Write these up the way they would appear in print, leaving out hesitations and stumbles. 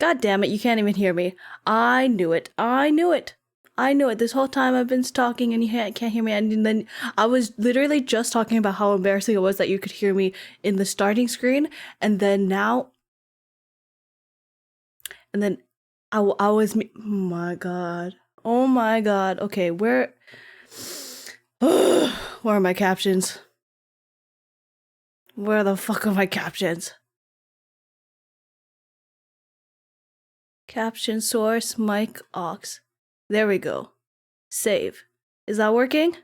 God damn it, you can't even hear me. I knew it. I knew it. I knew it. This whole time I've been talking and you can't hear me. And then I was literally just talking about how embarrassing it was that you could hear me in the starting screen. And then now. And then I was. Oh my god. Oh my god. Okay, where. Where are my captions? Where the fuck are my captions? Caption source, mic, aux. There we go. Save. Is that working?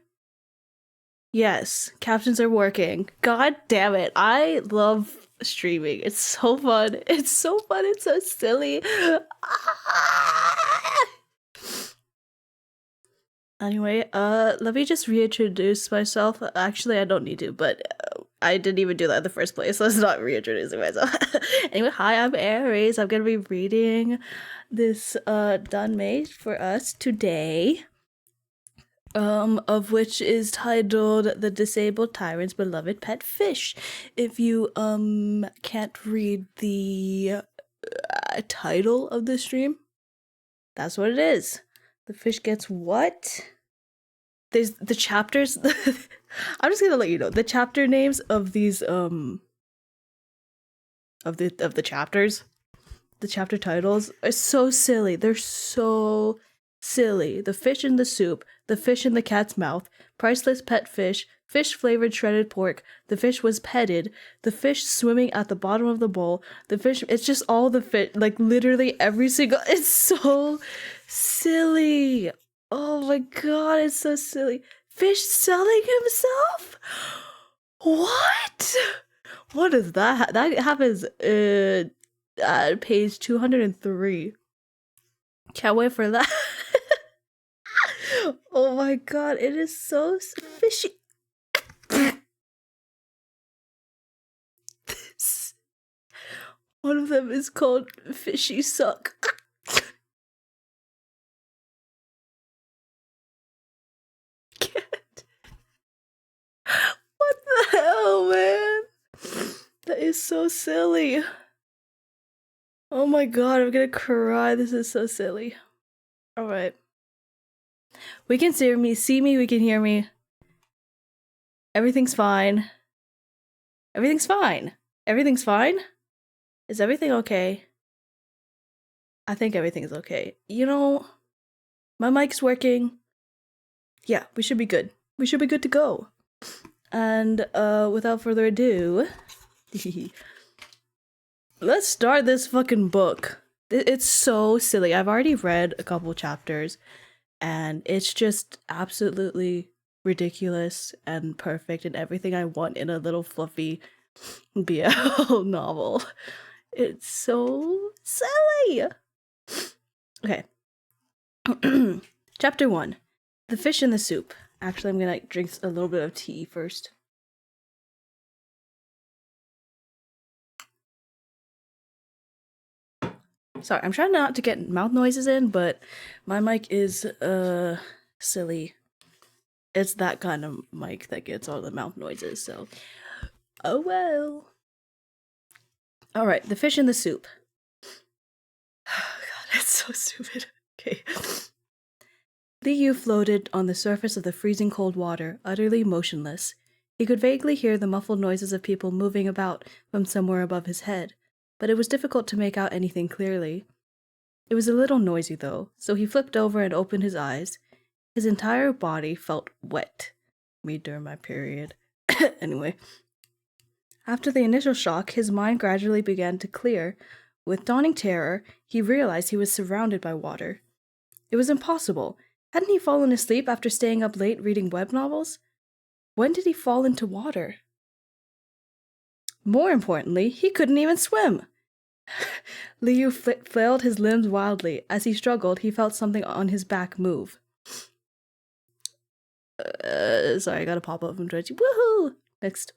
Yes, captions are working. God damn it. I love streaming. It's so fun. It's so fun. It's so silly. Anyway, let me just reintroduce myself. Actually, I don't need to, but I didn't even do that in the first place, so it's not reintroducing myself. Anyway, hi, I'm Aries. I'm gonna be reading this done made for us today. Of which is titled The Disabled Tyrant's Beloved Pet Fish. If you can't read the title of the stream, that's what it is. The fish gets what? There's the chapters. I'm just gonna let you know the chapter names of these of the chapters. The chapter titles are so silly. They're so silly. The fish in the soup, the fish in the cat's mouth, priceless pet fish, fish flavored shredded pork, the fish was petted, the fish swimming at the bottom of the bowl, the fish, it's just all the fish, like literally every single, it's so silly. Oh my god, it's so silly. Fish selling himself? What? What is that? That happens at page 203. Can't wait for that. Oh my god, it is so fishy. One of them is called Fishy Suck. What the hell, man? That is so silly. Oh my god, I'm gonna cry. This is so silly. Alright. We can see me, we can hear me. Everything's fine. Everything's fine. Everything's fine? Is everything okay? I think everything is okay. You know, my mic's working. Yeah, we should be good. We should be good to go. And without further ado, let's start this fucking book. It's so silly. I've already read a couple chapters, and it's just absolutely ridiculous and perfect and everything I want in a little fluffy BL novel. It's so silly. Okay. Chapter 1. The Fish in the Soup. Actually, I'm gonna drink a little bit of tea first. Sorry, I'm trying not to get mouth noises in, but my mic is, silly. It's that kind of mic that gets all the mouth noises, so... Oh well. Alright, The Fish in the Soup. God, that's so stupid. Okay. Liu floated on the surface of the freezing cold water, utterly motionless. He could vaguely hear the muffled noises of people moving about from somewhere above his head, but it was difficult to make out anything clearly. It was a little noisy, though, so he flipped over and opened his eyes. His entire body felt wet. Me during my period. Anyway. After the initial shock, his mind gradually began to clear. With dawning terror, he realized he was surrounded by water. It was impossible. Hadn't he fallen asleep after staying up late reading web novels? When did he fall into water? More importantly, he couldn't even swim. Liu flailed his limbs wildly. As he struggled, he felt something on his back move. Sorry, I got a pop-up from Twitch. Woohoo! Next.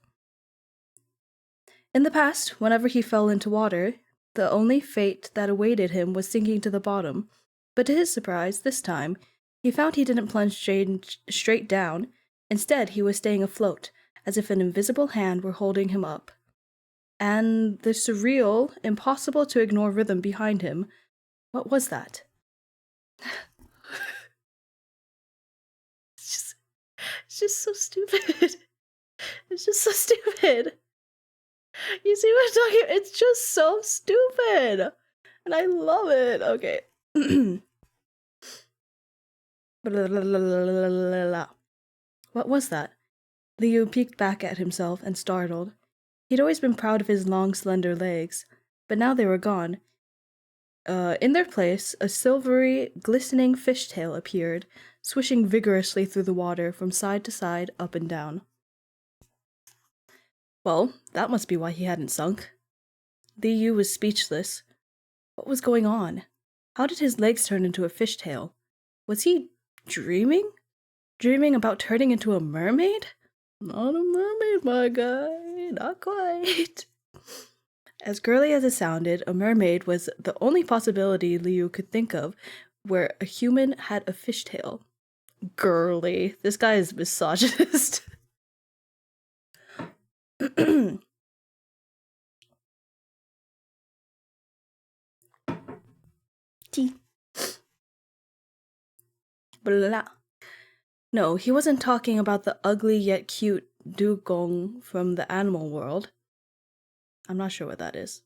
In the past, whenever he fell into water, the only fate that awaited him was sinking to the bottom. But to his surprise, this time, he found he didn't plunge straight down. Instead, he was staying afloat, as if an invisible hand were holding him up. and the surreal, impossible to ignore rhythm behind him. What was that? It's just so stupid. It's just so stupid. You see what I'm talking about? It's just so stupid. And I love it. Okay. What was that? Liu peeked back at himself and startled. He'd always been proud of his long, slender legs, but now they were gone. In their place, a silvery, glistening fishtail appeared, swishing vigorously through the water from side to side, up and down. Well, that must be why he hadn't sunk. Liu was speechless. What was going on? How did his legs turn into a fishtail? Was he dreaming? Dreaming about turning into a mermaid? Not a mermaid, my guy. Not quite. As girly as it sounded, a mermaid was the only possibility Liu could think of where a human had a fishtail. Girly. This guy is misogynist. Tea. Blah. No, he wasn't talking about the ugly yet cute dugong from the animal world. I'm not sure what that is.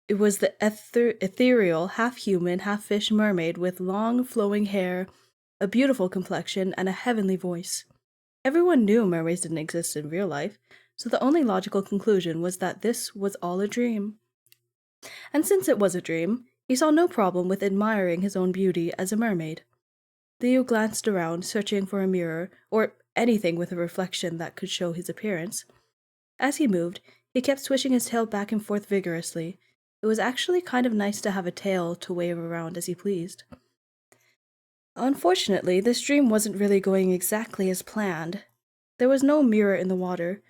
It was the ethereal, half-human, half-fish mermaid with long, flowing hair, a beautiful complexion, and a heavenly voice. Everyone knew mermaids didn't exist in real life, so the only logical conclusion was that this was all a dream. And since it was a dream, he saw no problem with admiring his own beauty as a mermaid. Liu glanced around, searching for a mirror, or anything with a reflection that could show his appearance. As he moved, he kept swishing his tail back and forth vigorously. It was actually kind of nice to have a tail to wave around as he pleased. Unfortunately, this dream wasn't really going exactly as planned. There was no mirror in the water.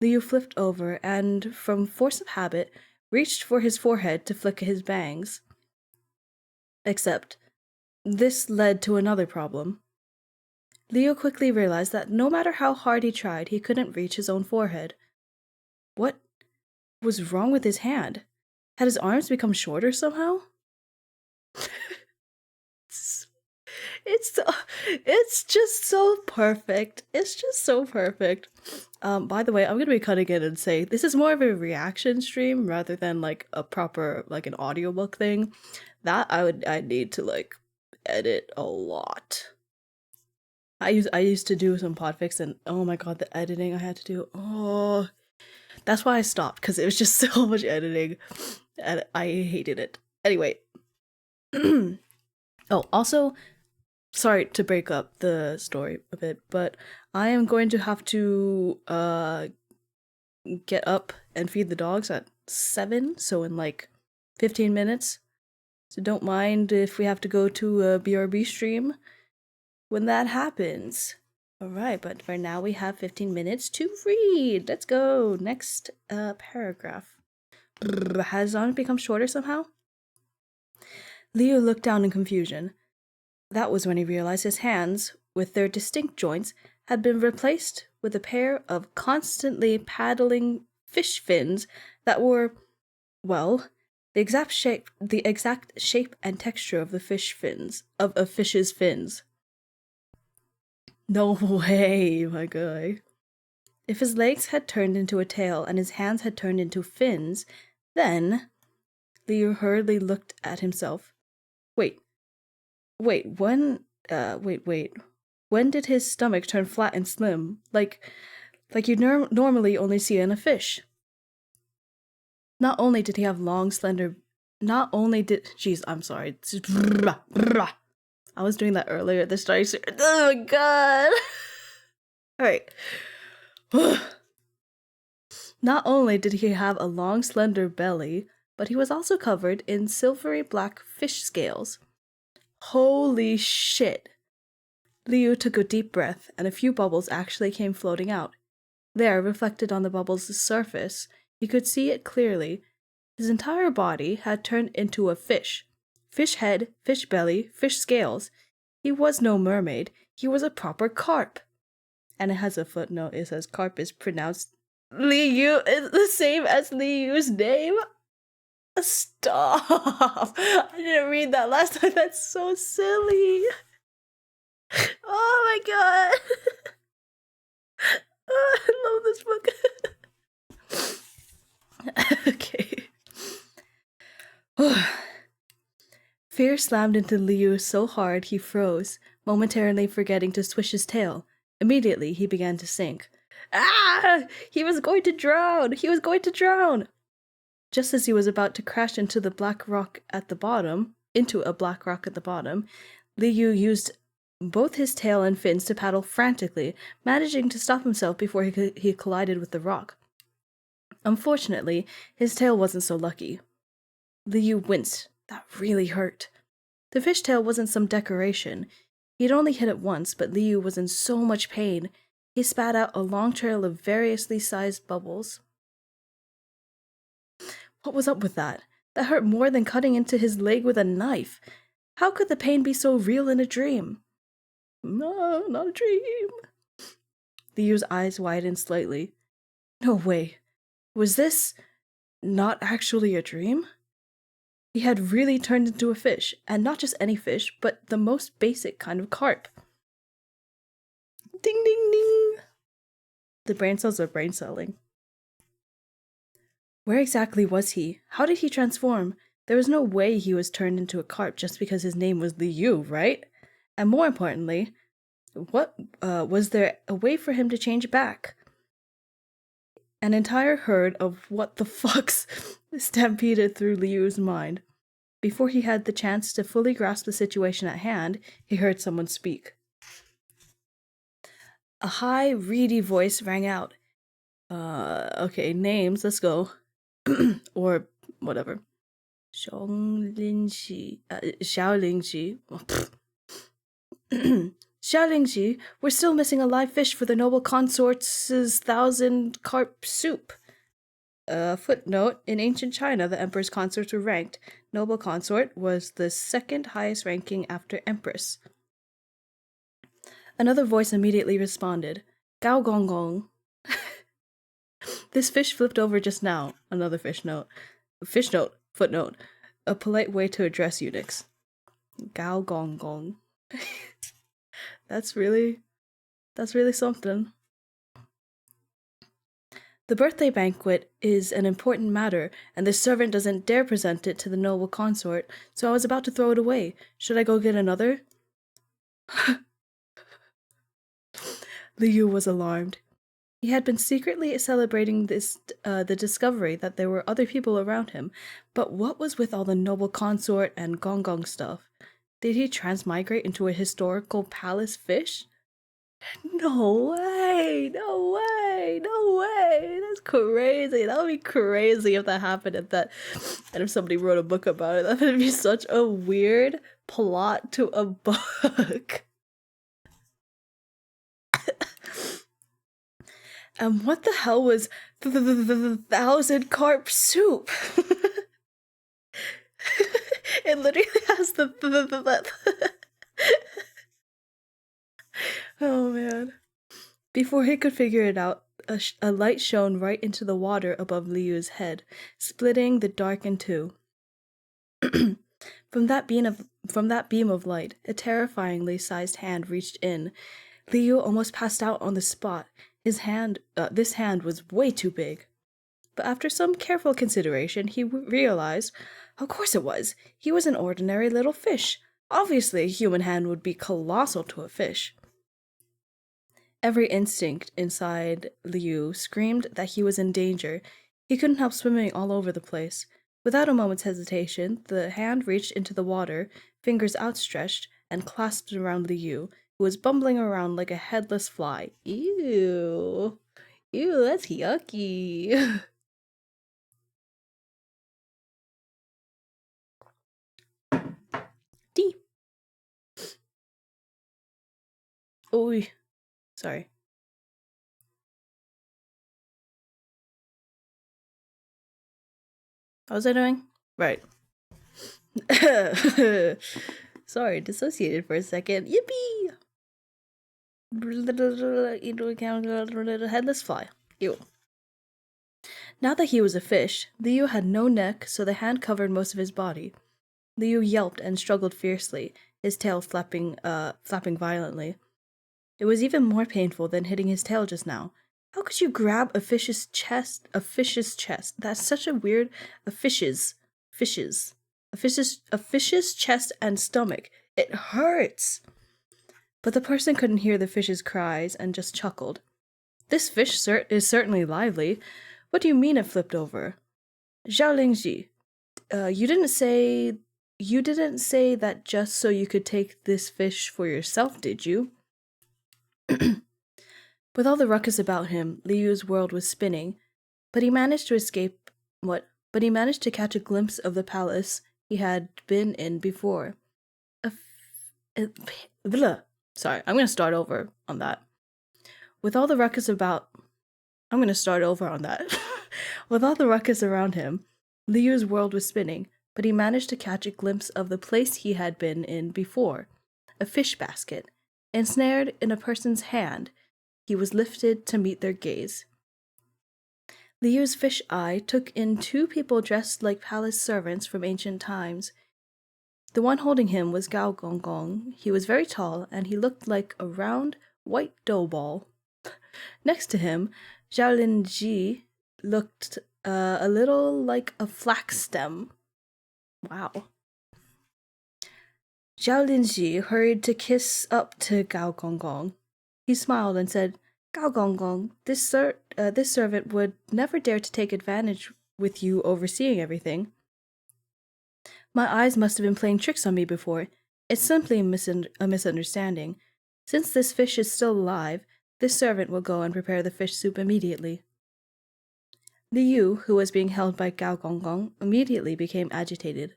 Liu flipped over and, from force of habit, reached for his forehead to flick his bangs. Except, this led to another problem. Liu quickly realized that no matter how hard he tried, he couldn't reach his own forehead. What was wrong with his hand? Had his arms become shorter somehow? It's just so perfect. It's just so perfect. By the way, I'm gonna be cutting in and say this is more of a reaction stream rather than like a proper like an audiobook thing. That I'd need to like edit a lot. I used to do some podfics and oh my god, the editing I had to do. Oh, that's why I stopped, because it was just so much editing and I hated it. Anyway. Oh, also, sorry to break up the story a bit, but I am going to have to get up and feed the dogs at 7, so in like 15 minutes. So don't mind if we have to go to a BRB stream when that happens. Alright, but for now we have 15 minutes to read. Let's go. Next paragraph. Has his arms become shorter somehow? Leo looked down in confusion. That was when he realized his hands, with their distinct joints, had been replaced with a pair of constantly paddling fish fins that were, well, the exact shape and texture of the fish fins, of a fish's fins. No way, my guy. If his legs had turned into a tail and his hands had turned into fins, then... Leo hurriedly looked at himself. Wait, when did his stomach turn flat and slim, like you normally only see in a fish? Not only did he have long, slender... Jeez, I'm sorry. I was doing that earlier at the start. Oh my god! Alright. Not only did he have a long, slender belly, but he was also covered in silvery black fish scales. Holy shit! Liu took a deep breath, and a few bubbles actually came floating out. There, reflected on the bubbles' surface, he could see it clearly. His entire body had turned into a fish. Fish head, fish belly, fish scales. He was no mermaid, he was a proper carp. And it has a footnote, it says carp is pronounced Li Yu is the same as Li Yu's name? Stop! I didn't read that last time. That's so silly. Oh my god. Oh, I love this book. Okay. Fear slammed into Liu so hard he froze, momentarily forgetting to swish his tail. Immediately, he began to sink. Ah! He was going to drown! He was going to drown! Just as he was about to crash into a black rock at the bottom, Liu used both his tail and fins to paddle frantically, managing to stop himself before he collided with the rock. Unfortunately, his tail wasn't so lucky. Liu winced. That really hurt. The fishtail wasn't some decoration. He'd only hit it once, but Liu was in so much pain. He spat out a long trail of variously sized bubbles. What was up with that? That hurt more than cutting into his leg with a knife. How could the pain be so real in a dream? No, not a dream. Liu's eyes widened slightly. No way. Was this not actually a dream? He had really turned into a fish, and not just any fish, but the most basic kind of carp. Ding ding ding! The brain cells are brain celling. Where exactly was he? How did he transform? There was no way he was turned into a carp just because his name was Liu, right? And more importantly, was there a way for him to change back? An entire herd of what the fucks stampeded through Liu's mind. Before he had the chance to fully grasp the situation at hand, he heard someone speak. A high, reedy voice rang out. Okay, names, let's go. Or whatever. Xiaolingxi. Xiaolingxi, we're still missing a live fish for the noble consort's 1,000 carp soup. Footnote, in ancient China, the emperor's consorts were ranked. Noble consort was the second highest ranking after empress. Another voice immediately responded. Gao gong gong. This fish flipped over just now. Another footnote. A polite way to address eunuchs. Gao gong gong. That's really something. The birthday banquet is an important matter, and the servant doesn't dare present it to the noble consort, so I was about to throw it away. Should I go get another? Liu was alarmed. He had been secretly celebrating the discovery that there were other people around him, but what was with all the noble consort and gong gong stuff? Did he transmigrate into a historical palace fish? No way! That's crazy. That would be crazy if that happened, and if somebody wrote a book about it. That would be such a weird plot to a book. And what the hell was the 1,000 carp soup? It literally has the Oh man. Before he could figure it out, a light shone right into the water above Liu's head, splitting the dark in two. From that beam of light, a terrifyingly sized hand reached in. Liu almost passed out on the spot. This hand was way too big. But after some careful consideration, he realized, of course it was. He was an ordinary little fish. Obviously, a human hand would be colossal to a fish. Every instinct inside Liu screamed that he was in danger. He couldn't help swimming all over the place. Without a moment's hesitation, the hand reached into the water, fingers outstretched, and clasped around Liu, who was bumbling around like a headless fly. Ew. Ew, that's yucky. D. Oh, sorry. What was I doing? Right. Sorry, dissociated for a second. Yippee! Headless fly. Ew. Now that he was a fish, Liu had no neck, so the hand covered most of his body. Liu yelped and struggled fiercely, his tail flapping violently. It was even more painful than hitting his tail just now. How could you grab a fish's chest? A fish's chest. That's such a weird. A fish's chest and stomach. It hurts. But the person couldn't hear the fish's cries and just chuckled. This fish is certainly lively. What do you mean it flipped over? Zhao Lingji, you didn't say that just so you could take this fish for yourself, did you? With all the ruckus about him, Liu's world was spinning, but he managed to catch a glimpse of the palace he had been in before. Sorry, I'm going to start over on that. With all the ruckus around him, Liu's world was spinning, but he managed to catch a glimpse of the place he had been in before. A fish basket, ensnared in a person's hand. He was lifted to meet their gaze. Liu's fish eye took in two people dressed like palace servants from ancient times. The one holding him was Gao Gonggong. He was very tall, and he looked like a round, white dough ball. Next to him, Zhao Linji looked a little like a flax stem. Wow. Zhao Linji hurried to kiss up to Gao Gonggong. He smiled and said, Gao Gonggong, this servant would never dare to take advantage with you overseeing everything. My eyes must have been playing tricks on me before. It's simply a misunderstanding. Since this fish is still alive, this servant will go and prepare the fish soup immediately. Liu, who was being held by Gao Gonggong, immediately became agitated.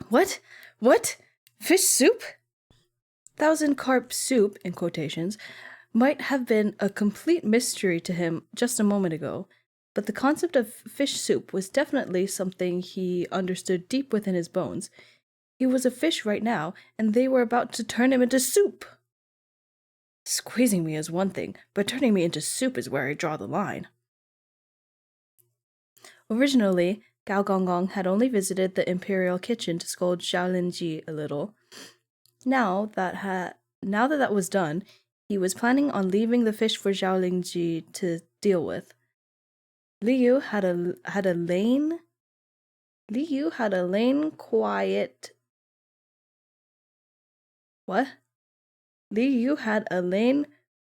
What? What? Fish soup? Thousand carp soup, in quotations, might have been a complete mystery to him just a moment ago, but the concept of fish soup was definitely something he understood deep within his bones. He was a fish right now, and they were about to turn him into soup. Squeezing me is one thing, but turning me into soup is where I draw the line. Originally, Gao Gonggong had only visited the imperial kitchen to scold Zhao Linji a little. Now that was done, he was planning on leaving the fish for Zhao Linji to deal with. Liu had a lane quiet. What? Liu had a lane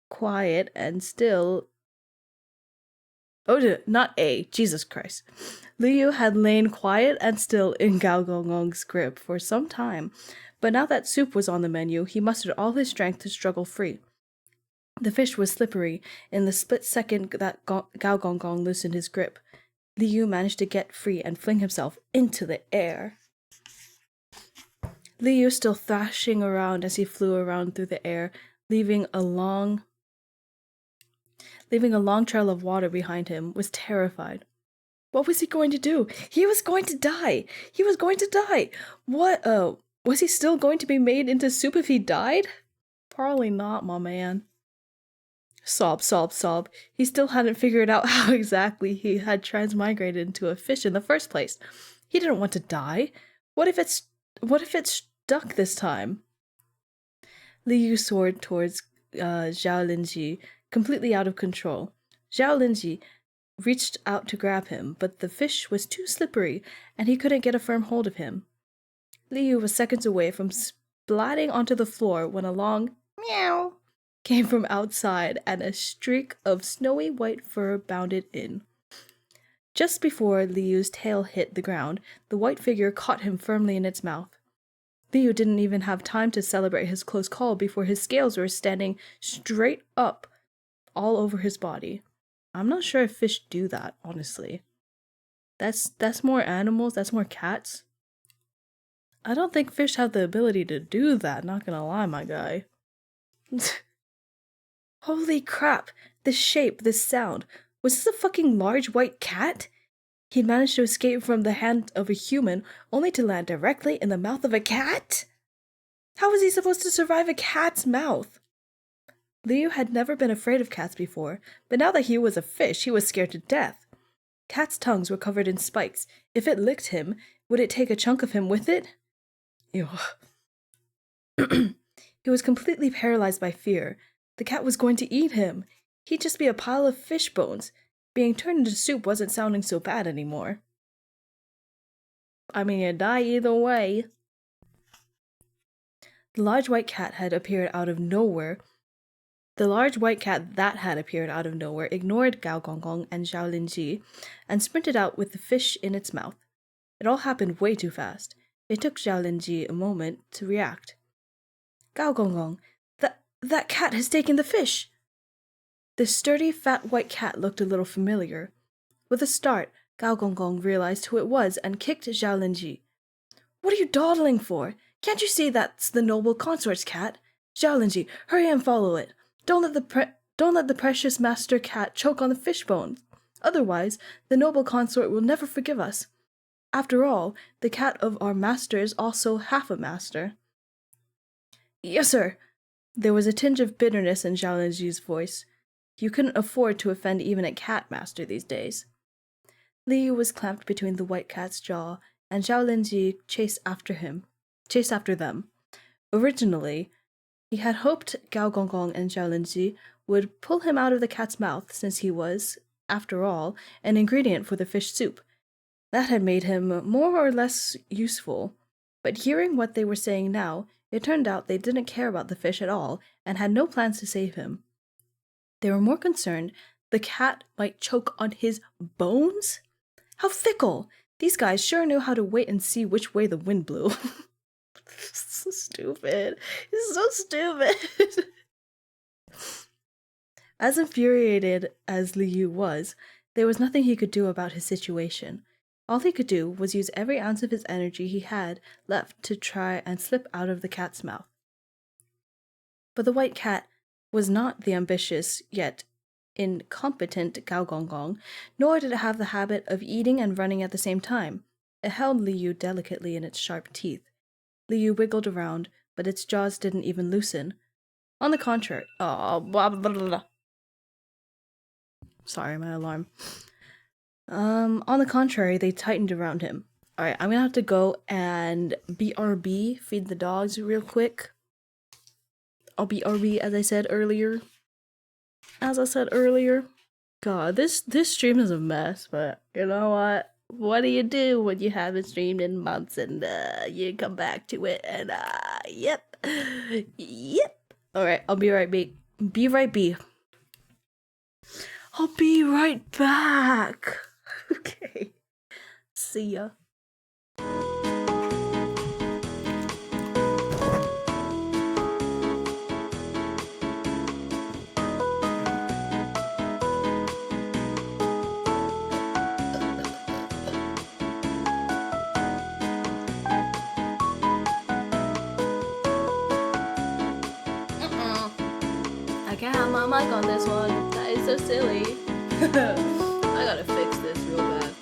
quiet and still. Oh, not A. Jesus Christ. Liu had lain quiet and still in Gao Gonggong's grip for some time, but now that soup was on the menu, he mustered all his strength to struggle free. The fish was slippery. In the split second that Gao Gonggong loosened his grip, Liu managed to get free and fling himself into the air. Liu, still thrashing around as he flew around through the air, leaving a long trail of water behind him, was terrified. What was he going to do? He was going to die! He was going to die! What, was he still going to be made into soup if he died? Probably not, my man. Sob, sob, sob. He still hadn't figured out how exactly he had transmigrated into a fish in the first place. He didn't want to die. What if it stuck this time? Liu soared towards Zhao Linji, completely out of control. Zhao Linji reached out to grab him, but the fish was too slippery, and he couldn't get a firm hold of him. Liu was seconds away from splatting onto the floor when a long meow came from outside, and a streak of snowy white fur bounded in. Just before Liu's tail hit the ground, the white figure caught him firmly in its mouth. Liu didn't even have time to celebrate his close call before his scales were standing straight up all over his body. I'm not sure if fish do that, honestly. That's more animals, that's more cats. I don't think fish have the ability to do that, not gonna lie, my guy. Holy crap! This shape, this sound. Was this a fucking large white cat? He'd managed to escape from the hand of a human, only to land directly in the mouth of a cat? How was he supposed to survive a cat's mouth? Liu had never been afraid of cats before, but now that he was a fish, he was scared to death. Cats' tongues were covered in spikes. If it licked him, would it take a chunk of him with it? Ew. He was completely paralyzed by fear. The cat was going to eat him. He'd just be a pile of fish bones. Being turned into soup wasn't sounding so bad anymore. I mean, you die either way. The large white cat had appeared out of nowhere. The large white cat that had appeared out of nowhere ignored Gao Gongong and Zhao Linji and sprinted out with the fish in its mouth. It all happened way too fast. It took Zhao Linji a moment to react. Gao Gongong, that cat has taken the fish! The sturdy, fat white cat looked a little familiar. With a start, Gao Gongong realized who it was and kicked Zhao Linji. What are you dawdling for? Can't you see that's the noble consort's cat? Zhao Linji, hurry and follow it. Don't let the precious master cat choke on the fish bones. Otherwise, the noble consort will never forgive us. After all, the cat of our master is also half a master. Yes, sir. There was a tinge of bitterness in Zhao Linji's voice. You couldn't afford to offend even a cat master these days. Liu was clamped between the white cat's jaw, and Zhao Linji chased after them. Originally, he had hoped Gao Gongong and Zhao Linji would pull him out of the cat's mouth, since he was, after all, an ingredient for the fish soup. That had made him more or less useful. But hearing what they were saying now, it turned out they didn't care about the fish at all and had no plans to save him. They were more concerned the cat might choke on his bones? How fickle! These guys sure knew how to wait and see which way the wind blew. So stupid. It's so stupid. As infuriated as Liu was, there was nothing he could do about his situation. All he could do was use every ounce of his energy he had left to try and slip out of the cat's mouth. But the white cat was not the ambitious, yet incompetent Gao Gongong, nor did it have the habit of eating and running at the same time. It held Liu delicately in its sharp teeth. Liu wiggled around, but its jaws didn't even loosen. On the contrary, sorry, my alarm. On the contrary, they tightened around him. Alright, I'm gonna have to go and BRB, feed the dogs real quick. I'll BRB as I said earlier. God, this stream is a mess, but you know what? What do you do when you haven't streamed in months and you come back to it and yep. Alright, I'll be right back. I'll be right back. Okay. See ya. I can't have my mic on this one. That is so silly. I gotta fix this real bad.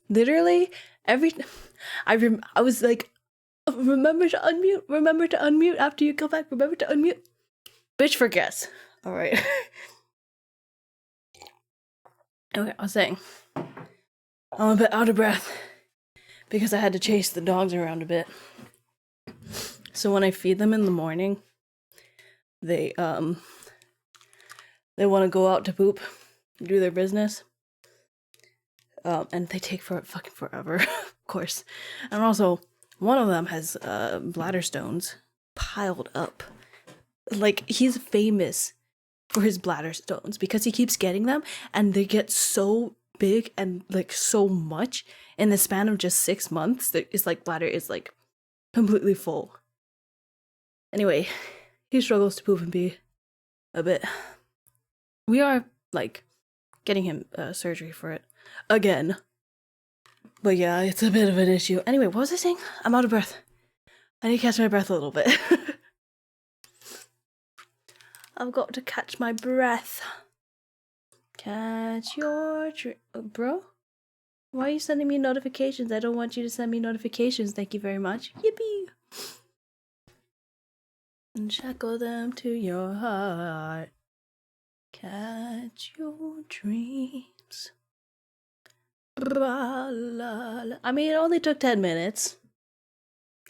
Literally, I was like, remember to unmute after you come back, remember to unmute. Bitch forgets. Alright. Okay, I was saying, I'm a bit out of breath because I had to chase the dogs around a bit. So when I feed them in the morning, they want to go out to poop, do their business, and they take fucking forever, of course. And also, one of them has bladder stones piled up. Like, he's famous for his bladder stones because he keeps getting them, and they get so big and like so much in the span of just 6 months that his like bladder is like completely full. Anyway, he struggles to poop and pee a bit. We are like getting him surgery for it again. But yeah, it's a bit of an issue. Anyway, what was I saying? I'm out of breath. I need to catch my breath a little bit. I've got to catch my breath. Catch your bro? Why are you sending me notifications? I don't want you to send me notifications. Thank you very much. Yippee! And shackle them to your heart. Catch your dreams. I mean, it only took 10 minutes.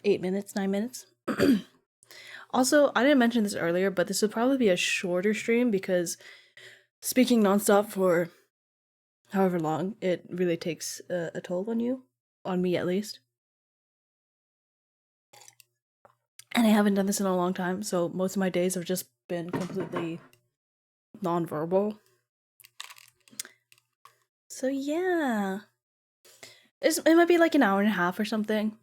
8 minutes, 9 minutes. Also, I didn't mention this earlier, but this would probably be a shorter stream because speaking nonstop for however long, it really takes a toll on you. On me, at least. And I haven't done this in a long time, so most of my days have just been completely non-verbal. So yeah. It might be like an hour and a half or something.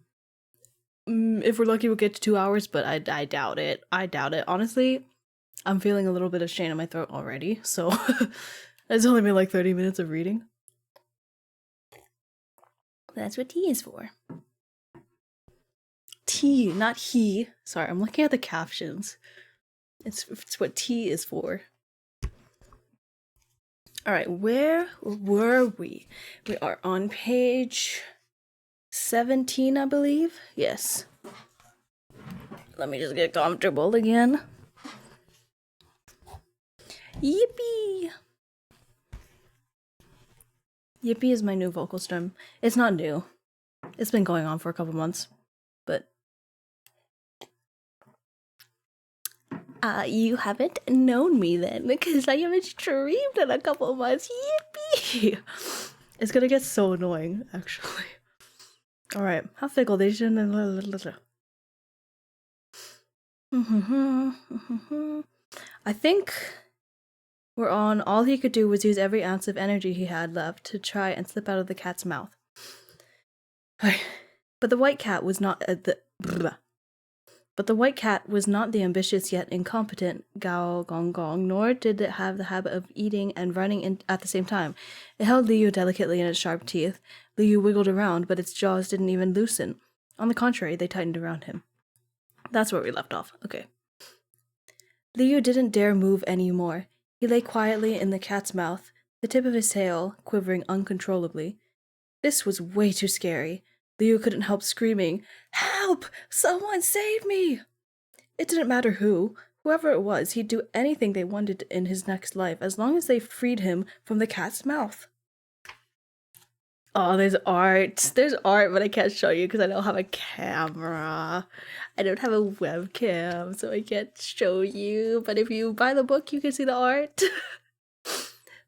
If we're lucky, we'll get to 2 hours, but I doubt it. I doubt it. Honestly, I'm feeling a little bit of strain in my throat already, so it's only been like 30 minutes of reading. That's what tea is for. Tea, not he. Sorry, I'm looking at the captions. It's what tea is for. Alright, where were we? We are on page 17, I believe. Yes. Let me just get comfortable again. Yippee! Yippee is my new vocal stem. It's not new. It's been going on for a couple months. But you haven't known me then, because I haven't streamed in a couple months. Yippee! It's gonna get so annoying, actually. Alright, how fickle they shouldn't. I think we're on. All he could do was use every ounce of energy he had left to try and slip out of the cat's mouth. But the white cat was not the ambitious yet incompetent Gao Gong Gong, nor did it have the habit of eating and running at the same time. It held Liu delicately in its sharp teeth. Liu wiggled around, but its jaws didn't even loosen. On the contrary, they tightened around him. That's where we left off. Okay. Liu didn't dare move any more. He lay quietly in the cat's mouth, the tip of his tail quivering uncontrollably. This was way too scary. Liu couldn't help screaming, "Help! Someone save me!" It didn't matter who. Whoever it was, he'd do anything they wanted in his next life, as long as they freed him from the cat's mouth. Oh, there's art. There's art, but I can't show you because I don't have a camera. I don't have a webcam, so I can't show you. But if you buy the book, you can see the art.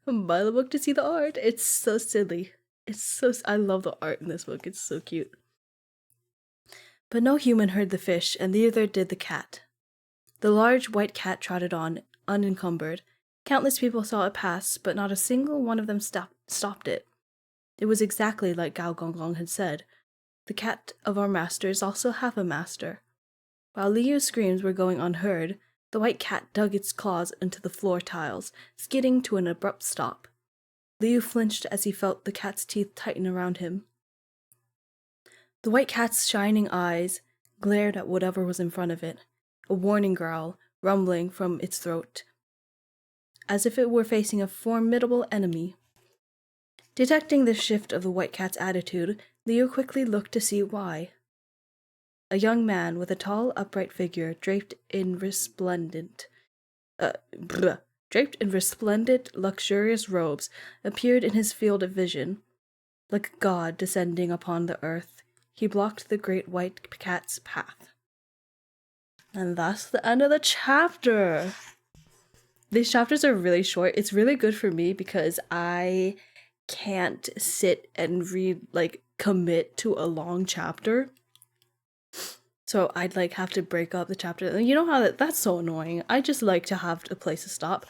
Buy the book to see the art. It's so silly. I love the art in this book. It's so cute. But no human heard the fish, and neither did the cat. The large white cat trotted on, unencumbered. Countless people saw it pass, but not a single one of them stopped it. It was exactly like Gao Gonggong had said. The cat of our master is also half a master. While Liu's screams were going unheard, the white cat dug its claws into the floor tiles, skidding to an abrupt stop. Liu flinched as he felt the cat's teeth tighten around him. The white cat's shining eyes glared at whatever was in front of it, a warning growl rumbling from its throat, as if it were facing a formidable enemy. Detecting the shift of the white cat's attitude, Leo quickly looked to see why. A young man with a tall, upright figure draped in resplendent, luxurious robes appeared in his field of vision. Like a god descending upon the earth, he blocked the great white cat's path. And that's the end of the chapter. These chapters are really short. It's really good for me because I can't sit and read, like, commit to a long chapter. So I'd like have to break up the chapter. And you know how that's so annoying. I just like to have a place to stop.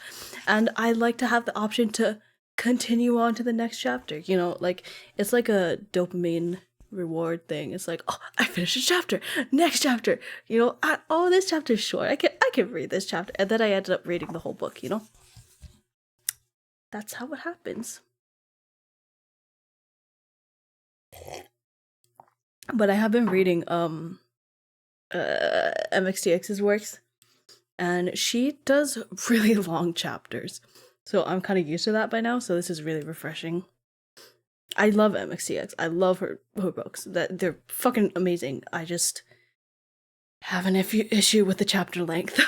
And I like to have the option to continue on to the next chapter. You know, like it's like a dopamine reward thing. It's like, oh, I finished a chapter. Next chapter. You know, oh, this chapter is short. I can read this chapter. And then I ended up reading the whole book, you know? That's how it happens. But I have been reading MXTX's works, and she does really long chapters, so I'm kind of used to that by now, so this is really refreshing. I love MXTX. I love her books. That they're fucking amazing. I just have an issue with the chapter length.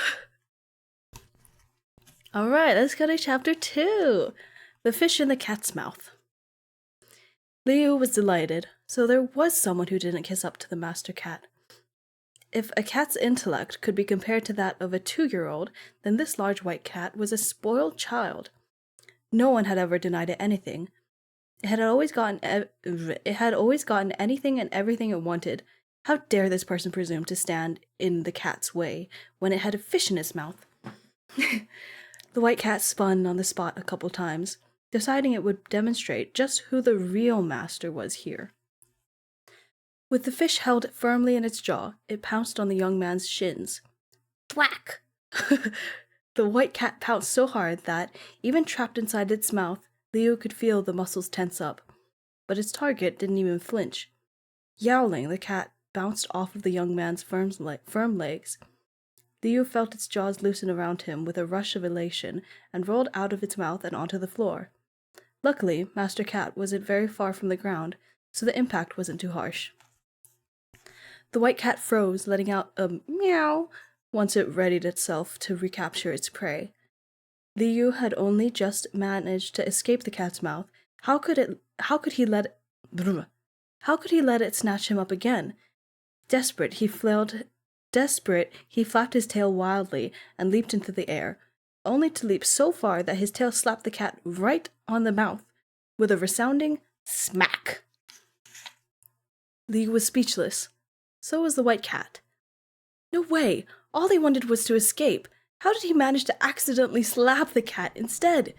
Alright, let's go to chapter 2. The Fish in the Cat's Mouth. Leo was delighted, so there was someone who didn't kiss up to the master cat. If a cat's intellect could be compared to that of a 2-year-old, then this large white cat was a spoiled child. No one had ever denied it anything. It had always gotten anything and everything it wanted. How dare this person presume to stand in the cat's way when it had a fish in its mouth? The white cat spun on the spot a couple times, deciding it would demonstrate just who the real master was here. With the fish held firmly in its jaw, it pounced on the young man's shins. Thwack! The white cat pounced so hard that, even trapped inside its mouth, Leo could feel the muscles tense up. But its target didn't even flinch. Yowling, the cat bounced off of the young man's firm legs. Leo felt its jaws loosen around him with a rush of elation and rolled out of its mouth and onto the floor. Luckily, Master Cat wasn't very far from the ground, so the impact wasn't too harsh. The white cat froze, letting out a meow once it readied itself to recapture its prey. Liu had only just managed to escape the cat's mouth. How could he let it snatch him up again? Desperate, he flapped his tail wildly and leaped into the air, only to leap so far that his tail slapped the cat right on the mouth with a resounding smack. Liu was speechless. So was the white cat. No way! All he wanted was to escape. How did he manage to accidentally slap the cat instead?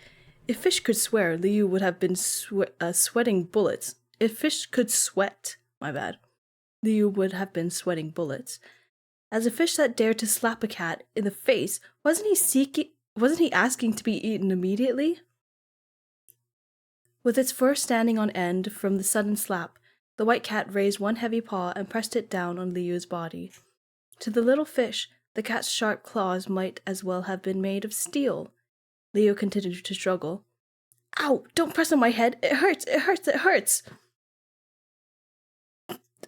If fish could swear, Liu would have been sweating bullets. If fish could sweat, Liu would have been sweating bullets. As a fish that dared to slap a cat in the face, wasn't he asking to be eaten immediately? With its fur standing on end from the sudden slap, the white cat raised one heavy paw and pressed it down on Liu's body. To the little fish, the cat's sharp claws might as well have been made of steel. Leo continued to struggle. Ow! Don't press on my head! It hurts! It hurts! It hurts!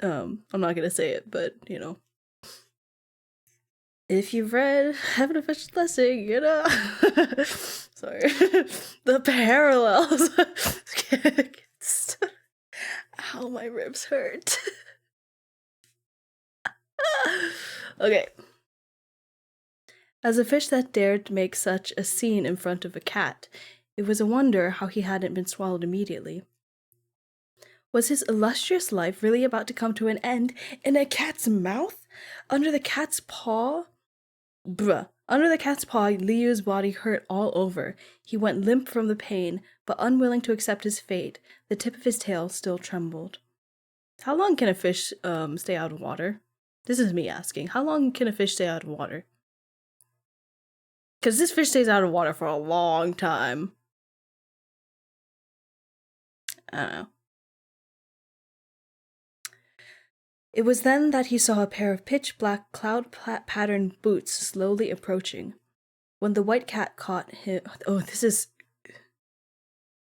I'm not gonna say it, but, you know. If you've read Heaven of Fish Blessing, you know. Sorry. The parallels. Ow, my ribs hurt. Okay. As a fish that dared make such a scene in front of a cat, it was a wonder how he hadn't been swallowed immediately. Was his illustrious life really about to come to an end in a cat's mouth? Under the cat's paw? Under the cat's paw, Liu's body hurt all over. He went limp from the pain, but unwilling to accept his fate, the tip of his tail still trembled. How long can a fish stay out of water? This is me asking. How long can a fish stay out of water? Because this fish stays out of water for a long time. I don't know. It was then that he saw a pair of pitch-black cloud-patterned boots slowly approaching. When the white cat caught him... Oh,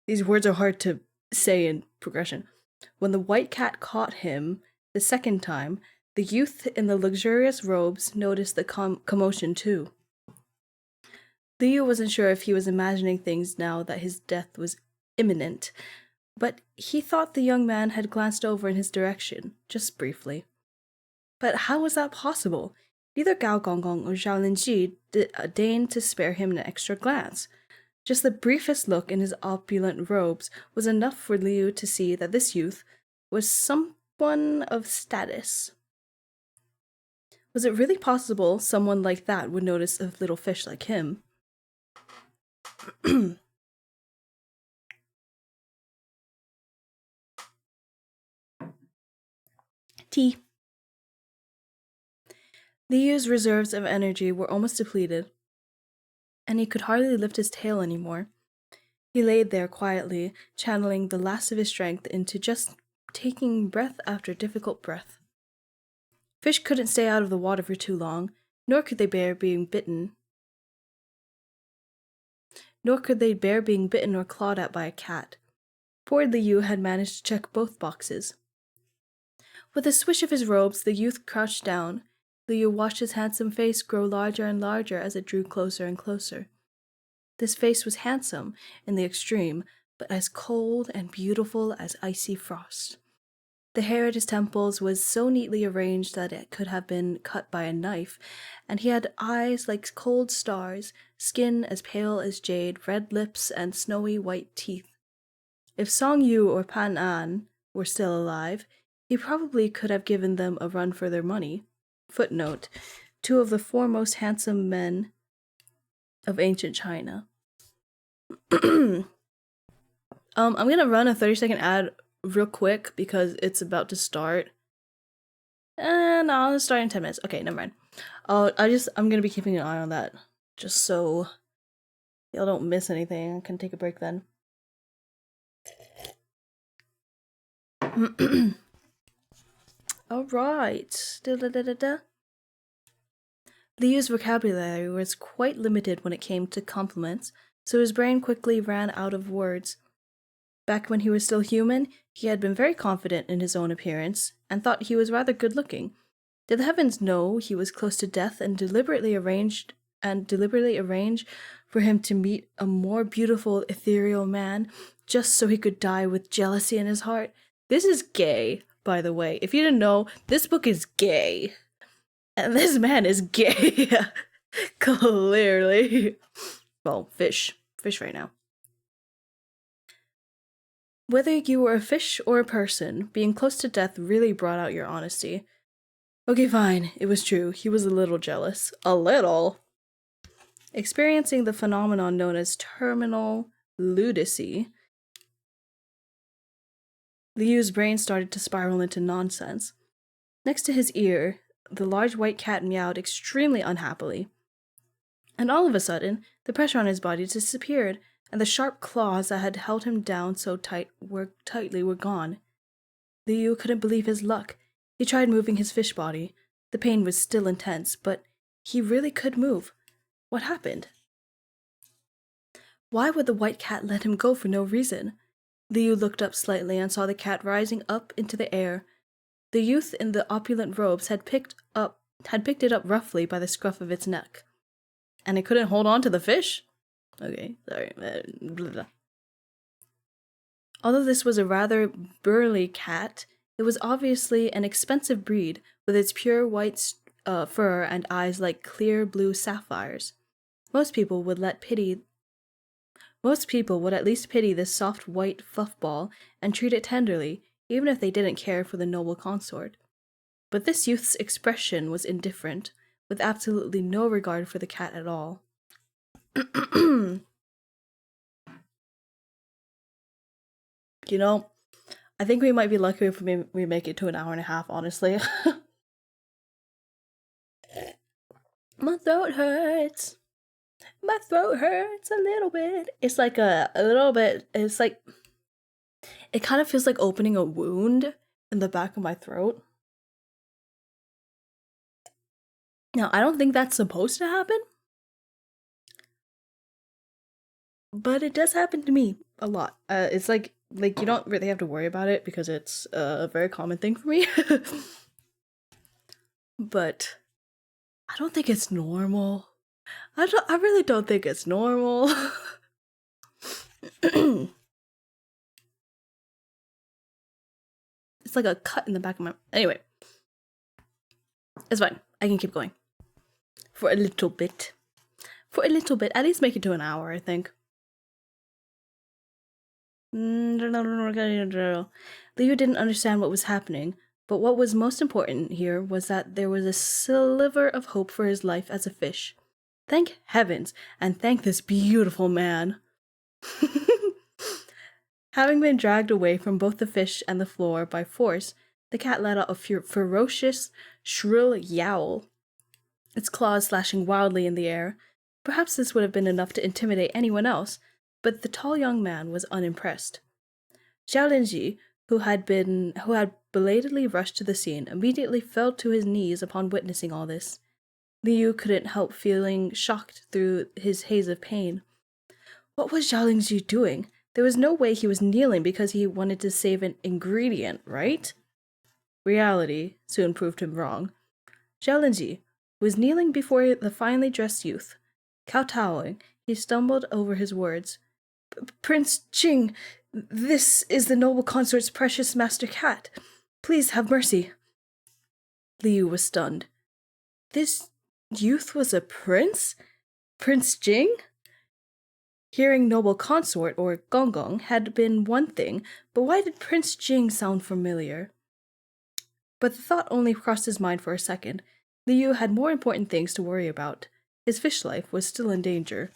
these words are hard to say in progression. When the white cat caught him the second time, the youth in the luxurious robes noticed the commotion too. Liu wasn't sure if he was imagining things now that his death was imminent, but he thought the young man had glanced over in his direction, just briefly. But how was that possible? Neither Gao Gonggong or Zhao Linji deigned to spare him an extra glance. Just the briefest look in his opulent robes was enough for Liu to see that this youth was someone of status. Was it really possible someone like that would notice a little fish like him? Tea. Liu's reserves of energy were almost depleted, and he could hardly lift his tail anymore. He laid there quietly, channeling the last of his strength into just taking breath after difficult breath. Fish couldn't stay out of the water for too long, nor could they bear being bitten or clawed at by a cat. Poor Liu had managed to check both boxes. With a swish of his robes, the youth crouched down. Liu watched his handsome face grow larger and larger as it drew closer and closer. This face was handsome in the extreme, but as cold and beautiful as icy frost. The hair at his temples was so neatly arranged that it could have been cut by a knife, and he had eyes like cold stars, skin as pale as jade, red lips, and snowy white teeth. If Song Yu or Pan An were still alive, he probably could have given them a run for their money. Footnote: 2 of the foremost handsome men of ancient China. I'm gonna run a 30-second ad real quick because it's about to start. And I'll start in 10 minutes. Okay, never mind. I'm gonna be keeping an eye on that, just so y'all don't miss anything. I can take a break then. Alright. Liu's vocabulary was quite limited when it came to compliments, so his brain quickly ran out of words. Back when he was still human, he had been very confident in his own appearance, and thought he was rather good-looking. Did the heavens know he was close to death and deliberately arrange for him to meet a more beautiful, ethereal man, just so he could die with jealousy in his heart? This is gay, by the way. If you didn't know, this book is gay. And this man is gay. Clearly. Well, fish right now. Whether you were a fish or a person, being close to death really brought out your honesty. Okay, fine, it was true. He was a little jealous. A little? Experiencing the phenomenon known as terminal lunacy, Liu's brain started to spiral into nonsense. Next to his ear, the large white cat meowed extremely unhappily. And all of a sudden, the pressure on his body disappeared, and the sharp claws that had held him down so tightly were gone. Liu couldn't believe his luck. He tried moving his fish body. The pain was still intense, but he really could move. What happened? Why would the white cat let him go for no reason? Liu looked up slightly and saw the cat rising up into the air. The youth in the opulent robes had picked it up roughly by the scruff of its neck. And it couldn't hold on to the fish? Okay, sorry. Although this was a rather burly cat, it was obviously an expensive breed, with its pure white fur and eyes like clear blue sapphires. Most people would at least pity this soft white fluffball and treat it tenderly, even if they didn't care for the noble consort. But this youth's expression was indifferent, with absolutely no regard for the cat at all. You know, I think we might be lucky if we make it to an hour and a half, honestly. My throat hurts. My throat hurts a little bit. It's like a little bit, it's like, it kind of feels like opening a wound in the back of my throat. Now, I don't think that's supposed to happen, but it does happen to me a lot. It's like like, you don't really have to worry about it because it's a very common thing for me. But I don't think it's normal. I really don't think it's normal. It's like a cut in the back of my... Anyway. It's fine. I can keep going. For a little bit. For a little bit. At least make it to an hour, I think. Liu didn't understand what was happening, but what was most important here was that there was a sliver of hope for his life as a fish. Thank heavens, and thank this beautiful man. Having been dragged away from both the fish and the floor by force, the cat let out a ferocious, shrill yowl, its claws slashing wildly in the air. Perhaps this would have been enough to intimidate anyone else, but the tall young man was unimpressed. Xiao Linji, who had belatedly rushed to the scene, immediately fell to his knees upon witnessing all this. Liu couldn't help feeling shocked through his haze of pain. What was Xiao Linji doing? There was no way he was kneeling because he wanted to save an ingredient, right? Reality soon proved him wrong. Xiao Linji was kneeling before the finely dressed youth. Kowtowing, he stumbled over his words. Prince Jing, this is the noble consort's precious master cat. Please have mercy. Liu was stunned. This youth was a prince? Prince Jing? Hearing noble consort, or Gonggong, had been one thing, but why did Prince Jing sound familiar? But the thought only crossed his mind for a second. Liu had more important things to worry about. His fish life was still in danger.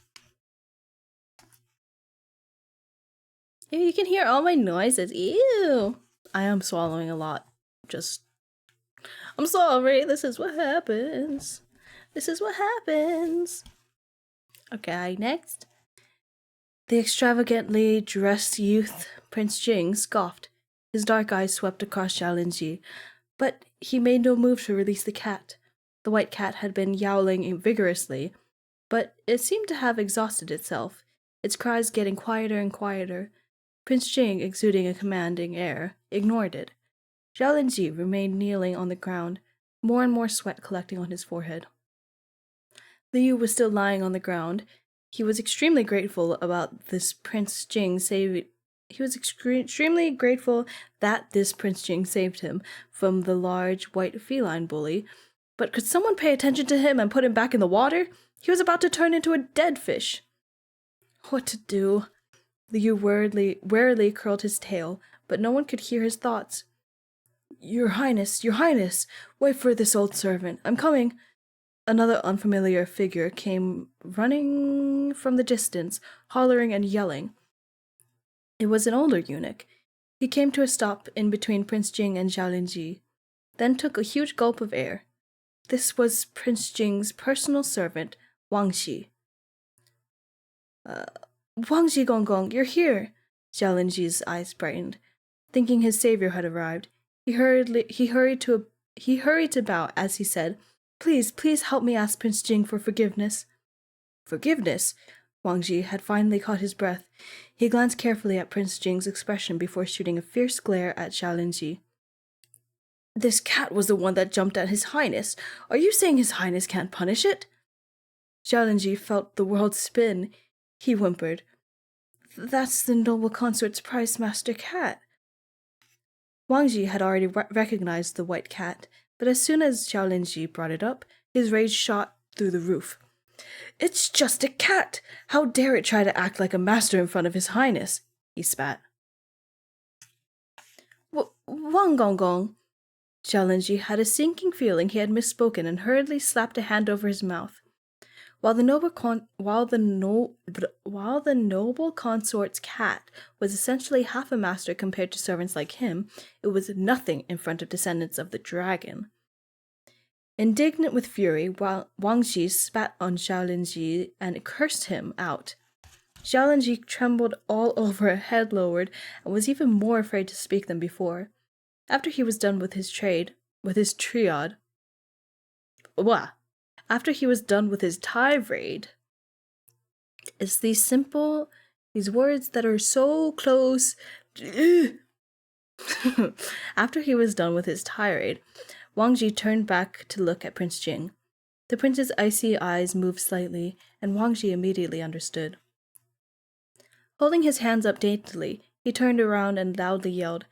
Ew, you can hear all my noises. Ew! I am swallowing a lot. I'm sorry, this is what happens. This is what happens. Okay, next. The extravagantly dressed youth, Prince Jing, scoffed. His dark eyes swept across Xiao Linji, but he made no move to release the cat. The white cat had been yowling vigorously, but it seemed to have exhausted itself, its cries getting quieter and quieter. Prince Jing, exuding a commanding air, ignored it. Xiao Linji remained kneeling on the ground, more and more sweat collecting on his forehead. Liu was still lying on the ground. He was extremely grateful about this Prince Jing saving. He was extremely grateful that this Prince Jing saved him from the large white feline bully. But could someone pay attention to him and put him back in the water? He was about to turn into a dead fish. What to do? Liu warily curled his tail, but no one could hear his thoughts. Your Highness, wait for this old servant. I'm coming. Another unfamiliar figure came running from the distance, hollering and yelling. It was an older eunuch. He came to a stop in between Prince Jing and Xiao Linji, then took a huge gulp of air. This was Prince Jing's personal servant, Wang Xi. Wang Xi Gonggong, you're here! Xiao Linji's eyes brightened. Thinking his savior had arrived, he hurried to bow as he said, Please help me ask Prince Jing for forgiveness. Forgiveness? Wang Xi had finally caught his breath. He glanced carefully at Prince Jing's expression before shooting a fierce glare at Xiao Linji. This cat was the one that jumped at His Highness. Are you saying His Highness can't punish it? Xiao Linji felt the world spin. He whimpered. That's the noble consort's prize master cat. Wang Xi had already recognized the white cat, but as soon as Xiao Linji brought it up, his rage shot through the roof. It's just a cat! How dare it try to act like a master in front of His Highness? He spat. Wang Gonggong. Xiao Linji had a sinking feeling he had misspoken and hurriedly slapped a hand over his mouth. While the noble consort's cat was essentially half a master compared to servants like him, it was nothing in front of descendants of the dragon. Indignant with fury, Wang Xi spat on Xiao Linji and cursed him out. Xiao Linji trembled all over, head lowered, and was even more afraid to speak than before. After he was done with his tirade, it's these words that are so close After he was done with his tirade, Wang Ji turned back to look at Prince Jing. The prince's icy eyes moved slightly, and Wang Ji immediately understood. Holding his hands up daintily, he turned around and loudly yelled,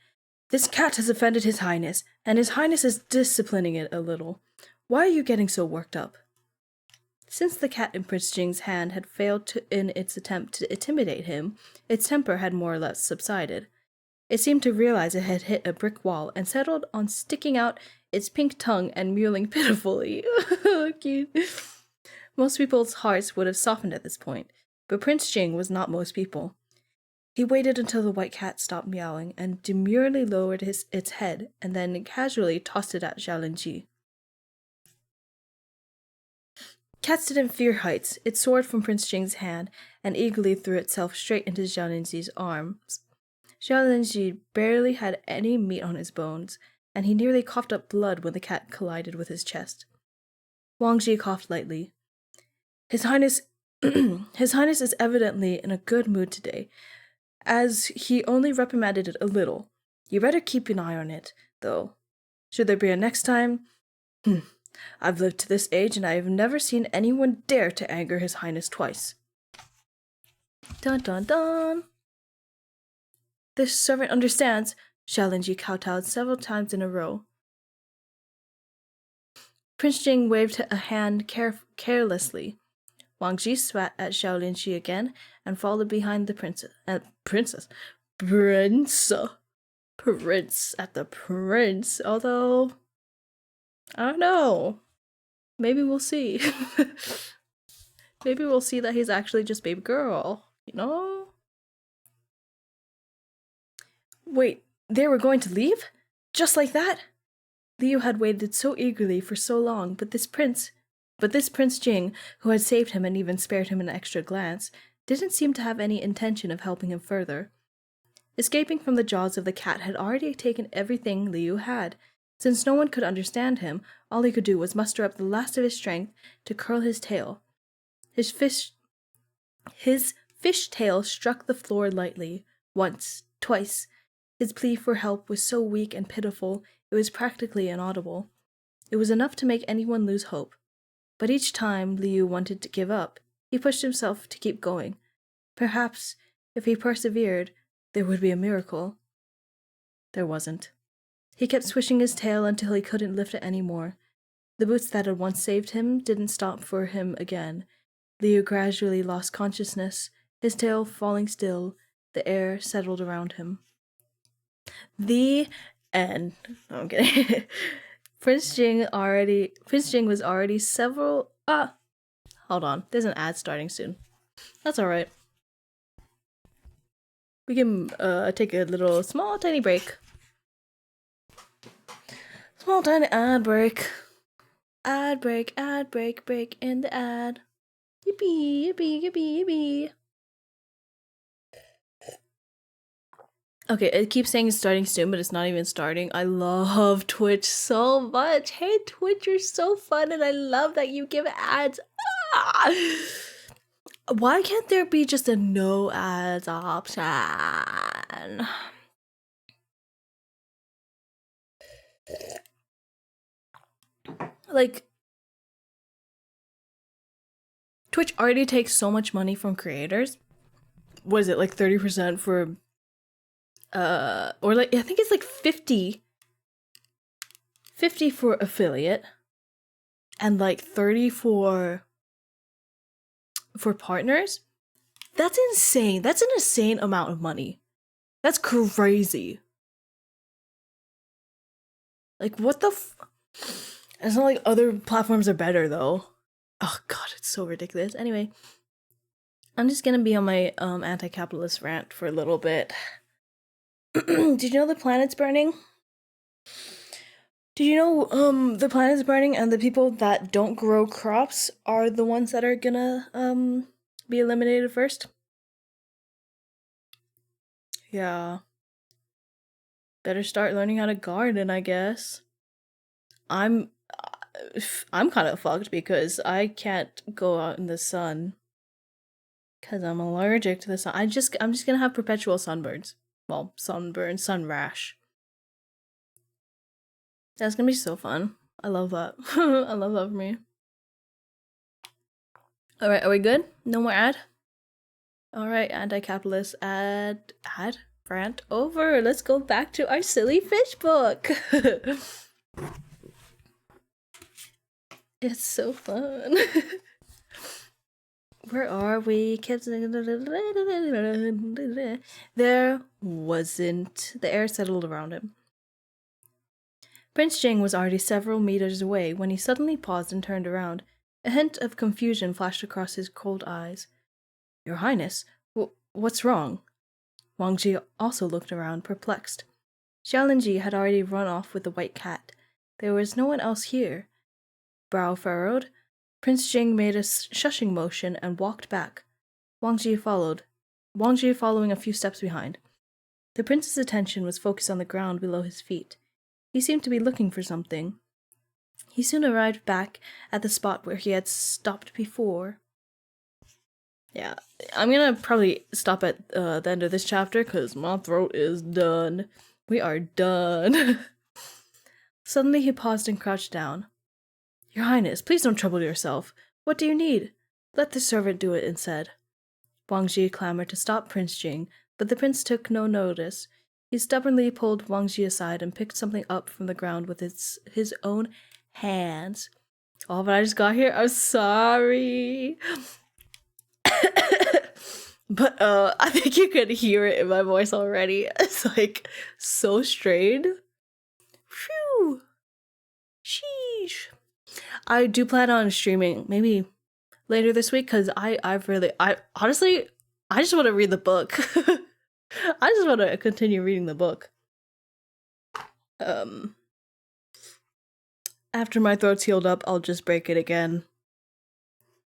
"This cat has offended His Highness, and His Highness is disciplining it a little. Why are you getting so worked up?" Since the cat in Prince Jing's hand had failed in its attempt to intimidate him, its temper had more or less subsided. It seemed to realize it had hit a brick wall and settled on sticking out its pink tongue and mewling pitifully. Cute. Most people's hearts would have softened at this point, but Prince Jing was not most people. He waited until the white cat stopped meowing and demurely lowered its head and then casually tossed it at Xiaolinji. Cats didn't fear heights. It soared from Prince Jing's hand and eagerly threw itself straight into Xiaolinji's arms. Xiaolinji barely had any meat on his bones, and he nearly coughed up blood when the cat collided with his chest. Wang Ji coughed lightly. His Highness is evidently in a good mood today, as he only reprimanded it a little. You better keep an eye on it, though. Should there be a next time? I've lived to this age, and I have never seen anyone dare to anger His Highness twice. Dun dun dun! This servant understands, Xiaolinji kowtowed several times in a row. Prince Jing waved a hand carelessly. Wang Ji spat at Xiaolinji again and followed behind the prince at the prince, although, I don't know. Maybe we'll see. Maybe we'll see that he's actually just baby girl, you know? Wait, they were going to leave? Just like that? Liu had waited so eagerly for so long, but this Prince Jing, who had saved him and even spared him an extra glance, didn't seem to have any intention of helping him further. Escaping from the jaws of the cat had already taken everything Liu had. Since no one could understand him, all he could do was muster up the last of his strength to curl his tail. His fish tail struck the floor lightly, once, twice. His plea for help was so weak and pitiful, it was practically inaudible. It was enough to make anyone lose hope. But each time Liu wanted to give up, he pushed himself to keep going. Perhaps, if he persevered, there would be a miracle. There wasn't. He kept swishing his tail until he couldn't lift it anymore. The boots that had once saved him didn't stop for him again. Liu gradually lost consciousness, his tail falling still, the air settled around him. The end. No, I'm kidding. Prince Jing was already several... hold on. There's an ad starting soon. That's alright. We can take a little small tiny break. Small tiny ad break. Ad break in the ad. Yippee, yippee, yippee, yippee. Okay, it keeps saying it's starting soon, but it's not even starting. I love Twitch so much. Hey, Twitch, you're so fun, and I love that you give ads. Why can't there be just a no ads option? Like, Twitch already takes so much money from creators. What is it, like 30% for... or like, I think it's like 50 for affiliate and like 30 for partners. That's insane. That's an insane amount of money. That's crazy. Like, what the it's not like other platforms are better though. Oh god, it's so ridiculous. Anyway, I'm just gonna be on my anti-capitalist rant for a little bit. Did you know the planet's burning? Did you know the planet's burning and the people that don't grow crops are the ones that are gonna be eliminated first? Yeah. Better start learning how to garden, I guess. I'm kind of fucked because I can't go out in the sun because I'm allergic to the sun. I'm just gonna have perpetual sunburns. well, sunburn, sun rash. That's gonna be so fun. I love that. I love that for me. Alright, are we good? No more ad? Alright, anti-capitalist ad rant over. Let's go back to our silly fish book. It's so fun. Where are we? There wasn't. The air settled around him. Prince Jing was already several meters away when he suddenly paused and turned around. A hint of confusion flashed across his cold eyes. Your Highness, what's wrong? Wang Ji also looked around, perplexed. Xiaolin had already run off with the white cat. There was no one else here. Brow furrowed, Prince Jing made a shushing motion and walked back. Wang Ji following a few steps behind. The prince's attention was focused on the ground below his feet. He seemed to be looking for something. He soon arrived back at the spot where he had stopped before. Yeah, I'm gonna probably stop at the end of this chapter because my throat is done. We are done. Suddenly he paused and crouched down. Your Highness, please don't trouble yourself. What do you need? Let the servant do it instead. Wang Ji clamored to stop Prince Jing, but the prince took no notice. He stubbornly pulled Wang Ji aside and picked something up from the ground with his own hands. Oh, but I just got here. I'm sorry. But I think you could hear it in my voice already. It's like so strained. Phew. Sheesh. I do plan on streaming maybe later this week because I honestly I just want to read the book. I just want to continue reading the book. After my throat's healed up, I'll just break it again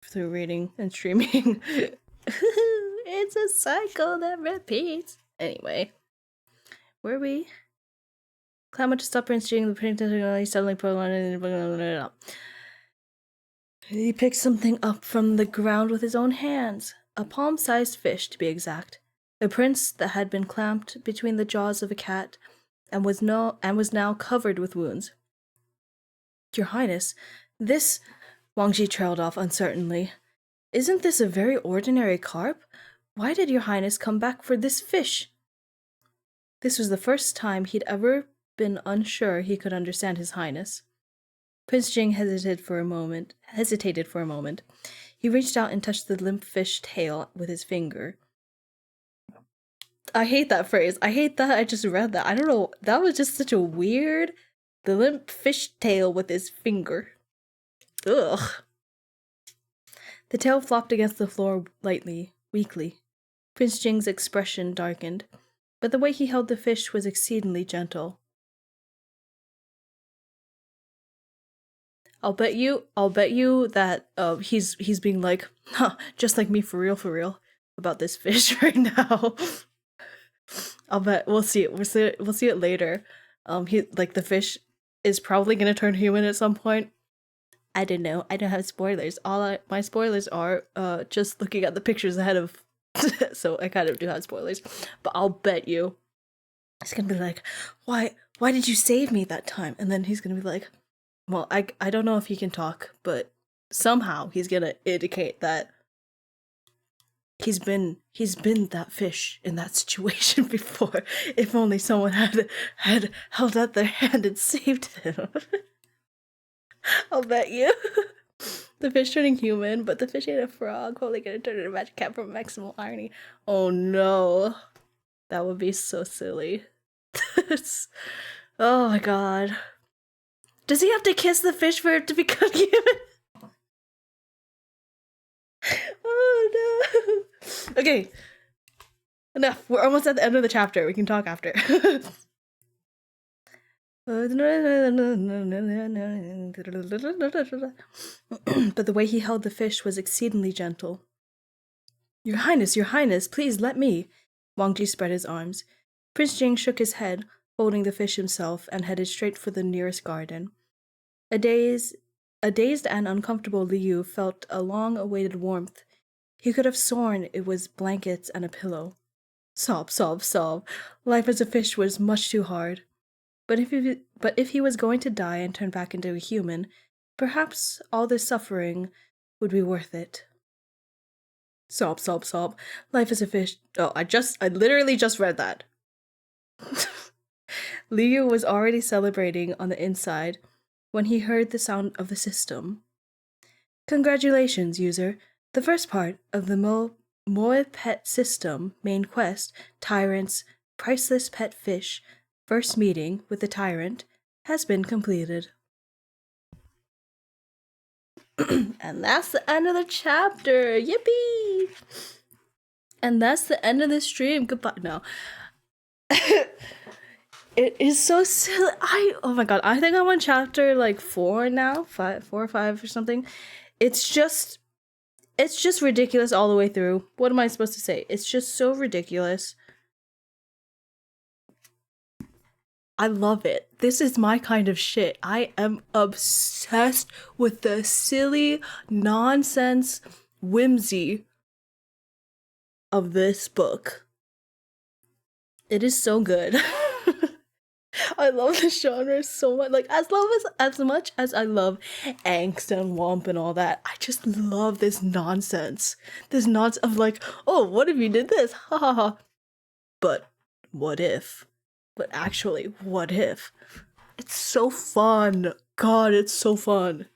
through reading and streaming. It's a cycle that repeats. Anyway, where are we? Clamored to stop Prince Jing, the printing suddenly put on. He picked something up from the ground with his own hands. A palm-sized fish, to be exact. The prince that had been clamped between the jaws of a cat and was now covered with wounds. Your Highness, this... Wang Ji trailed off uncertainly. Isn't this a very ordinary carp? Why did your Highness come back for this fish? This was the first time he'd ever been unsure he could understand his Highness. Prince Jing hesitated for a moment. He reached out and touched the limp fish tail with his finger. I hate that phrase. I hate that I just read that. I don't know. That was just such a weird... The limp fish tail with his finger. Ugh. The tail flopped against the floor lightly, weakly. Prince Jing's expression darkened, but the way he held the fish was exceedingly gentle. I'll bet you that he's being like, huh, just like me for real, about this fish right now. I'll bet we'll see it. We'll see it later. The fish is probably gonna turn human at some point. I don't know. I don't have spoilers. My spoilers are just looking at the pictures ahead of. So I kind of do have spoilers, but I'll bet you it's gonna be like, why did you save me that time? And then he's gonna be like, well, I don't know if he can talk, but somehow he's gonna indicate that he's been that fish in that situation before. If only someone had held out their hand and saved him. I'll bet you. The fish turning human, but the fish ain't a frog. Only gonna turn into a magic cat from maximal irony. Oh no. That would be so silly. Oh my god. Does he have to kiss the fish for it to become human? Oh no. Okay. Enough. We're almost at the end of the chapter. We can talk after. But the way he held the fish was exceedingly gentle. Your Highness, please let me. Wang Ji spread his arms. Prince Jing shook his head, holding the fish himself, and headed straight for the nearest garden. A dazed and uncomfortable Liu felt a long-awaited warmth. He could have sworn it was blankets and a pillow. Sob, sob, sob. Life as a fish was much too hard. But if he was going to die and turn back into a human, perhaps all this suffering would be worth it. Sob, sob, sob. Life as a fish. Oh, I literally just read that. Liu was already celebrating on the inside when he heard the sound of the system. Congratulations, user. The first part of the Moe Pet System main quest, Tyrant's Priceless Pet Fish, first meeting with the Tyrant, has been completed. And that's the end of the chapter. Yippee! And that's the end of the stream. Goodbye. No. It is so silly. Oh my god, I think I'm on chapter like 4 now, 4 or 5 or something. It's just ridiculous all the way through. What am I supposed to say? It's just so ridiculous. I love it. This is my kind of shit. I am obsessed with the silly nonsense whimsy of this book. It is so good. I love this genre so much. Like, as much as I love angst and womp and all that, I just love this nonsense. This nonsense of like, oh, what if you did this? Ha ha ha. But what if? But actually, what if? It's so fun. God, it's so fun.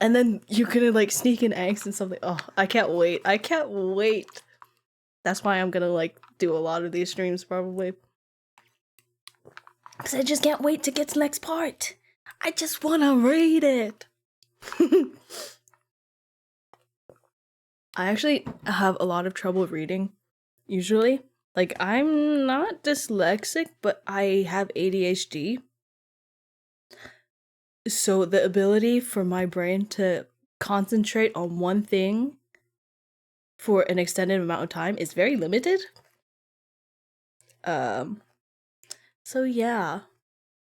And then you can like sneak in angst and something. Oh, I can't wait. I can't wait. That's why I'm gonna like do a lot of these streams probably. Because I just can't wait to get to the next part. I just want to read it. I actually have a lot of trouble reading, usually. Like, I'm not dyslexic, but I have ADHD. So the ability for my brain to concentrate on one thing for an extended amount of time is very limited. So yeah.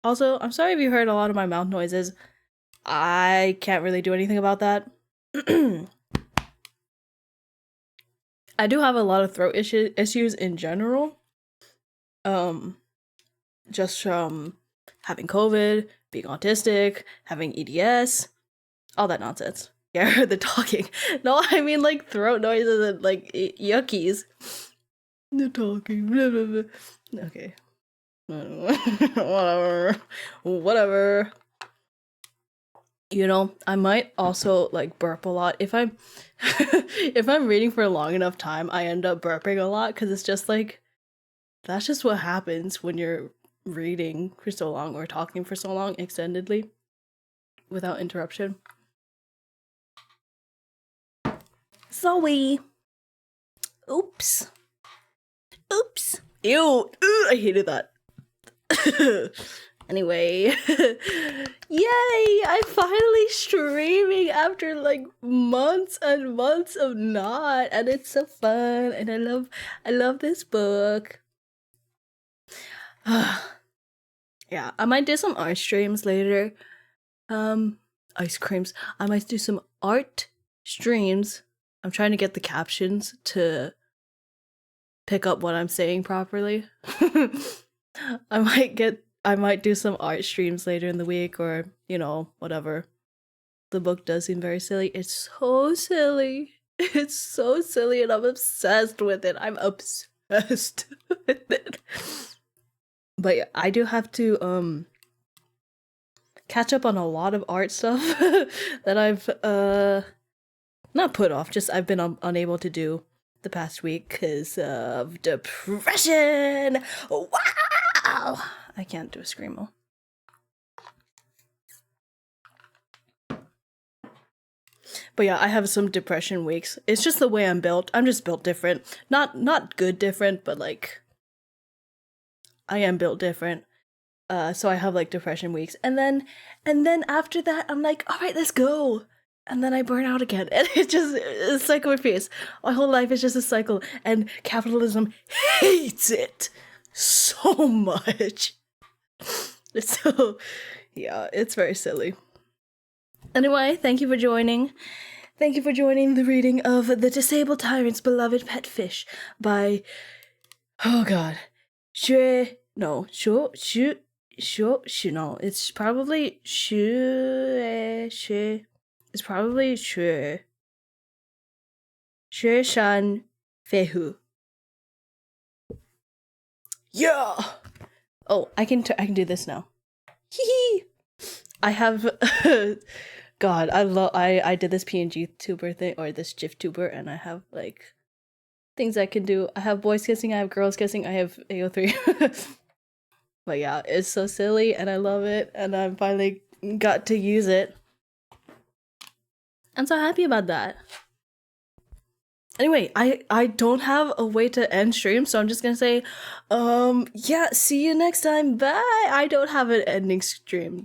Also, I'm sorry if you heard a lot of my mouth noises. I can't really do anything about that. I do have a lot of throat issues in general. Just from having COVID, being autistic, having EDS, all that nonsense. Yeah, I heard the talking. No, I mean like throat noises and like yuckies. The talking. Blah, blah, blah. Okay. Whatever. You know, I might also like burp a lot. If I'm if I'm reading for a long enough time, I end up burping a lot because it's just like that's just what happens when you're reading for so long or talking for so long extendedly without interruption. Zoe. Oops. Ew. I hated that. Anyway, yay! I'm finally streaming after like months and months of not, and it's so fun, and I love this book. Yeah, I might do some art streams later. Ice creams. I might do some art streams. I'm trying to get the captions to pick up what I'm saying properly. I might do some art streams later in the week, or, you know, whatever. The book does seem very silly. It's so silly. It's so silly, and I'm obsessed with it. I'm obsessed with it. But yeah, I do have to, catch up on a lot of art stuff that I've, not put off, just I've been unable to do the past week because of depression. Wow! I can't do a screamo. But yeah, I have some depression weeks. It's just the way I'm built. I'm just built different. Not good different, but like I am built different. So I have like depression weeks. And then after that I'm like, all right, let's go. And then I burn out again. And it's just a cycle repeats. My whole life is just a cycle. And capitalism hates it so much. So, yeah, it's very silly. Anyway, thank you for joining. Thank you for joining the reading of The Disabled Tyrant's Beloved Pet Fish by Oh god. Shui. No. Shu. Shu. Shu. Shu. No. It's probably shu. Shu. It's probably shu. Shu shan fehu. Yeah. Oh, I can do this now. Hee. I have. God, I did this PNG tuber thing or this GIF tuber, and I have like things I can do. I have boys kissing, I have girls kissing, I have AO3. But yeah, it's so silly and I love it, and I finally got to use it. I'm so happy about that. Anyway, I don't have a way to end stream, so I'm just gonna say, yeah, see you next time. Bye. I don't have an ending stream.